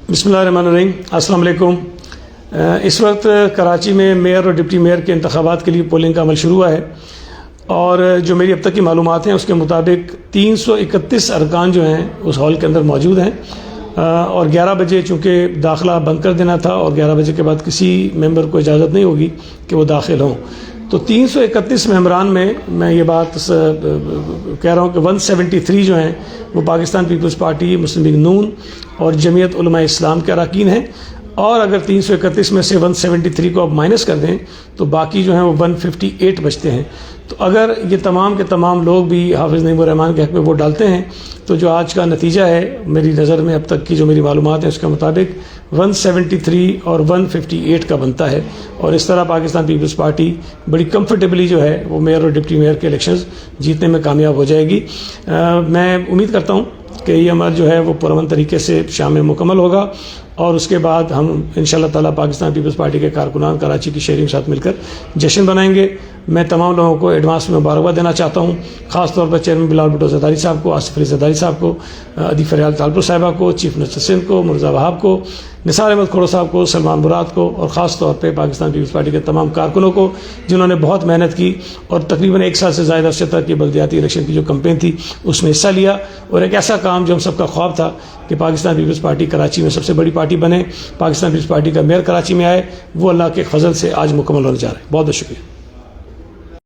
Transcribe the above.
بسم اللہ الرحمن الرحیم، السلام علیکم۔ اس وقت کراچی میں میئر اور ڈپٹی میئر کے انتخابات کے لیے پولنگ کا عمل شروع ہوا ہے، اور جو میری اب تک کی معلومات ہیں اس کے مطابق 331 ارکان جو ہیں اس ہال کے اندر موجود ہیں، اور 11 بجے چونکہ داخلہ بند کر دینا تھا، اور 11 بجے کے بعد کسی ممبر کو اجازت نہیں ہوگی کہ وہ داخل ہوں، تو 331 ممبران میں یہ بات کہہ رہا ہوں کہ 173 جو ہیں وہ پاکستان پیپلز پارٹی، مسلم لیگ نون اور جمعیت علماء اسلام کے اراکین ہیں، اور اگر 331 میں سے 173 کو اب مائنس کر دیں تو باقی جو ہیں وہ 158 بچتے ہیں۔ تو اگر یہ تمام کے تمام لوگ بھی حافظ نعیم الرحمان کے حق میں ووٹ ڈالتے ہیں تو جو آج کا نتیجہ ہے میری نظر میں اب تک کی جو میری معلومات ہیں اس کے مطابق 173 اور 158 کا بنتا ہے، اور اس طرح پاکستان پیپلز پارٹی بڑی کمفرٹیبلی جو ہے وہ میئر اور ڈپٹی میئر کے الیکشنز جیتنے میں کامیاب ہو جائے گی۔ میں امید کرتا ہوں کہ یہ عمل جو ہے وہ پرامن طریقے سے شام میں مکمل ہوگا، اور اس کے بعد ہم انشاءاللہ تعالیٰ پاکستان پیپلز پارٹی کے کارکنان کراچی کی شہریوں کے ساتھ مل کر جشن بنائیں گے۔ میں تمام لوگوں کو ایڈوانس میں مبارکباد دینا چاہتا ہوں، خاص طور پر چیئرمین بلال بھٹو زرداری صاحب کو، آصف علی زرداری صاحب کو، ادی فریال طالپور صاحبہ کو، چیف منسٹر سندھ کو، مرزا وہاب کو، نثار احمد کھوڑو صاحب کو، سلمان مراد کو، اور خاص طور پہ پاکستان پیپلز پارٹی کے تمام کارکنوں کو جنہوں نے بہت محنت کی اور تقریباً 1 سال سے زائد عرصے تک یہ بلدیاتی الیکشن کی جو کمپین تھی اس میں حصہ لیا، اور ایک ایسا کام جو ہم سب کا خواب تھا کہ پاکستان پیپلز پارٹی کراچی میں سب سے بڑی پارٹی بنے، پاکستان پیپلز پارٹی کا میئر کراچی میں آئے، وہ اللہ کے فضل سے آج مکمل ہونے جا رہا ہے۔ بہت بہت شکریہ۔